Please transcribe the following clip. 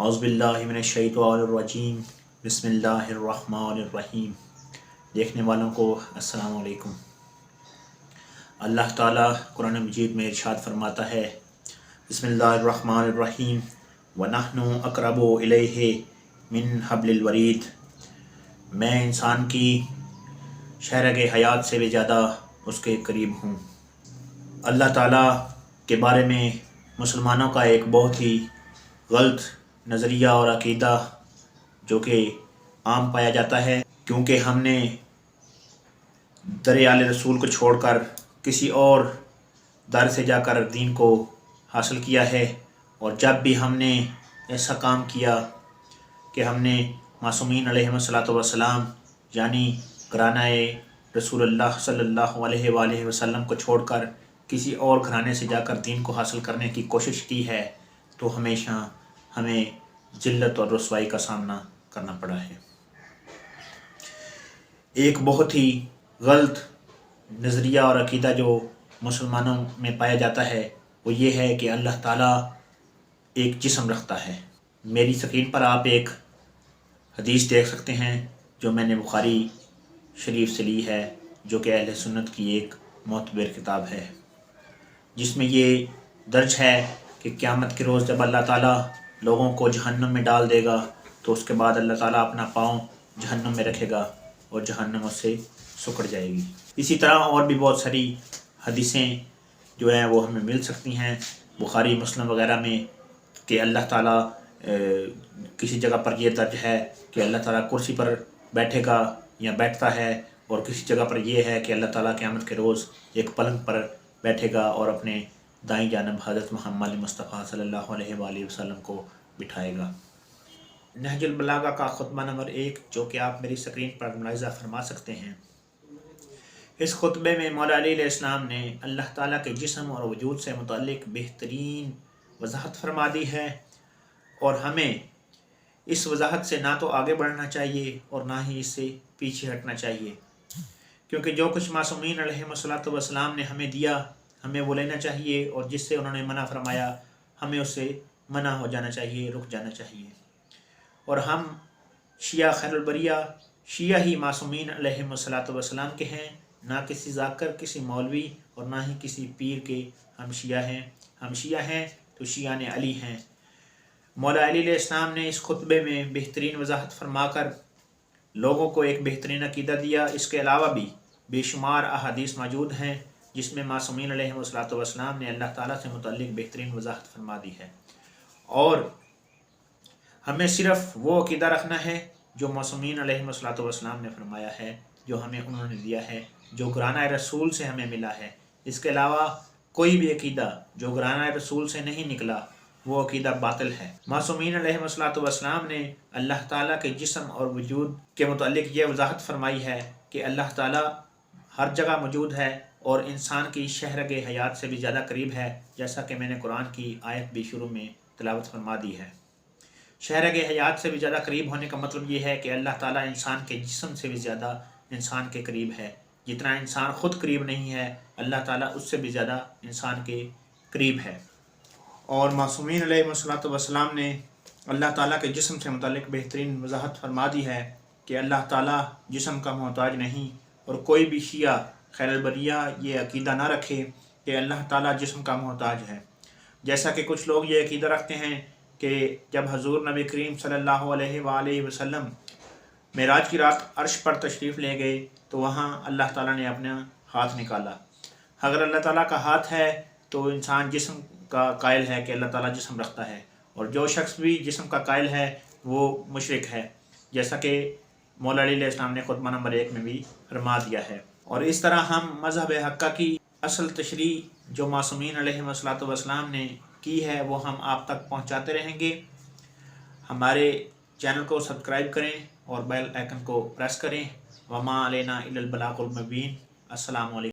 اعوذ باللہ من الشیطان الرجیم بسم اللہ الرحمن الرحیم۔ دیکھنے والوں کو السلام علیکم۔ اللہ تعالیٰ قرآن مجید میں ارشاد فرماتا ہے، بسم اللہ الرحمن الرحیم، وَنَحْنُ أَقْرَبُ إِلَيْهِ مِنْ حَبْلِ الْوَرِيدِ، میں انسان کی شہرگ حیات سے بھی زیادہ اس کے قریب ہوں۔ اللہ تعالیٰ کے بارے میں مسلمانوں کا ایک بہت ہی غلط نظریہ اور عقیدہ جو کہ عام پایا جاتا ہے، کیونکہ ہم نے در آل رسول کو چھوڑ کر کسی اور در سے جا کر دین کو حاصل کیا ہے، اور جب بھی ہم نے ایسا کام کیا کہ ہم نے معصومین علیہم الصلاۃ والسلام یعنی گھرانہ رسول اللہ صلی اللہ علیہ وآلہ وسلم کو چھوڑ کر کسی اور گھرانے سے جا کر دین کو حاصل کرنے کی کوشش کی ہے، تو ہمیشہ ہمیں ذلت اور رسوائی کا سامنا کرنا پڑا ہے۔ ایک بہت ہی غلط نظریہ اور عقیدہ جو مسلمانوں میں پایا جاتا ہے وہ یہ ہے کہ اللہ تعالیٰ ایک جسم رکھتا ہے۔ میری سکرین پر آپ ایک حدیث دیکھ سکتے ہیں جو میں نے بخاری شریف سے لی ہے، جو کہ اہل سنت کی ایک معتبر کتاب ہے، جس میں یہ درج ہے کہ قیامت کے روز جب اللہ تعالیٰ لوگوں کو جہنم میں ڈال دے گا تو اس کے بعد اللہ تعالیٰ اپنا پاؤں جہنم میں رکھے گا اور جہنم اس سے سکڑ جائے گی۔ اسی طرح اور بھی بہت ساری حدیثیں جو ہیں وہ ہمیں مل سکتی ہیں بخاری مسلم وغیرہ میں، کہ اللہ تعالیٰ کسی جگہ پر یہ درج ہے کہ اللہ تعالیٰ کرسی پر بیٹھے گا یا بیٹھتا ہے، اور کسی جگہ پر یہ ہے کہ اللہ تعالیٰ قیامت کے روز ایک پلنگ پر بیٹھے گا اور اپنے دائیں جانب حضرت محمد مصطفیٰ صلی اللہ علیہ وآلہ وسلم کو بٹھائے گا۔ نہج البلاغہ کا خطبہ نمبر 1 جو کہ آپ میری سکرین پر ملاحظہ فرما سکتے ہیں، اس خطبے میں مولا علی علیہ السلام نے اللہ تعالیٰ کے جسم اور وجود سے متعلق بہترین وضاحت فرما دی ہے، اور ہمیں اس وضاحت سے نہ تو آگے بڑھنا چاہیے اور نہ ہی اس سے پیچھے ہٹنا چاہیے، کیونکہ جو کچھ معصومین علیہم الصلاۃ والسلام نے ہمیں دیا ہمیں وہ لینا چاہیے، اور جس سے انہوں نے منع فرمایا ہمیں اس سے منع ہو جانا چاہیے، رک جانا چاہیے۔ اور ہم شیعہ خیر البریہ شیعہ ہی معصومین علیہم الصلاۃ والسلام کے ہیں، نہ کسی ذاکر، کسی مولوی اور نہ ہی کسی پیر کے ہم شیعہ ہیں۔ ہم شیعہ ہیں تو شیعان علی ہیں۔ مولا علی علیہ السلام نے اس خطبے میں بہترین وضاحت فرما کر لوگوں کو ایک بہترین عقیدہ دیا۔ اس کے علاوہ بھی بے شمار احادیث موجود ہیں جس میں معصومین علیہ الصلوۃ والسلام نے اللہ تعالیٰ سے متعلق بہترین وضاحت فرما دی ہے، اور ہمیں صرف وہ عقیدہ رکھنا ہے جو معصومین علیہ الصلوۃ والسلام نے فرمایا ہے، جو ہمیں انہوں نے دیا ہے، جو گھرانہ رسول سے ہمیں ملا ہے۔ اس کے علاوہ کوئی بھی عقیدہ جو گھرانہ رسول سے نہیں نکلا وہ عقیدہ باطل ہے۔ معصومین علیہ الصلوۃ والسلام نے اللہ تعالیٰ کے جسم اور وجود کے متعلق یہ وضاحت فرمائی ہے کہ اللہ تعالیٰ ہر جگہ موجود ہے اور انسان کی شہرگ حیات سے بھی زیادہ قریب ہے، جیسا کہ میں نے قرآن کی آیت بھی شروع میں تلاوت فرما دی ہے۔ شہرگ حیات سے بھی زیادہ قریب ہونے کا مطلب یہ ہے کہ اللہ تعالیٰ انسان کے جسم سے بھی زیادہ انسان کے قریب ہے۔ جتنا انسان خود قریب نہیں ہے، اللہ تعالیٰ اس سے بھی زیادہ انسان کے قریب ہے۔ اور معصومین علیہ الصلوۃ والسلام نے اللہ تعالیٰ کے جسم سے متعلق بہترین وضاحت فرما دی ہے کہ اللہ تعالیٰ جسم کا محتاج نہیں، اور کوئی بھی شیعہ خیر البریہ یہ عقیدہ نہ رکھے کہ اللہ تعالیٰ جسم کا محتاج ہے۔ جیسا کہ کچھ لوگ یہ عقیدہ رکھتے ہیں کہ جب حضور نبی کریم صلی اللہ علیہ وآلہ وسلم معراج کی رات عرش پر تشریف لے گئے تو وہاں اللہ تعالیٰ نے اپنا ہاتھ نکالا۔ اگر اللہ تعالیٰ کا ہاتھ ہے تو انسان جسم کا قائل ہے کہ اللہ تعالیٰ جسم رکھتا ہے، اور جو شخص بھی جسم کا قائل ہے وہ مشرک ہے، جیسا کہ مولا علی علیہ السلام نے خطبہ نمبر 1 میں بھی فرما دیا ہے۔ اور اس طرح ہم مذہب حقہ کی اصل تشریح جو معصومین علیہ الصلوۃ والسلام نے کی ہے وہ ہم آپ تک پہنچاتے رہیں گے۔ ہمارے چینل کو سبسکرائب کریں اور بیل آئیکن کو پریس کریں۔ وما علینا الا البلاغ المبین۔ السلام علیکم۔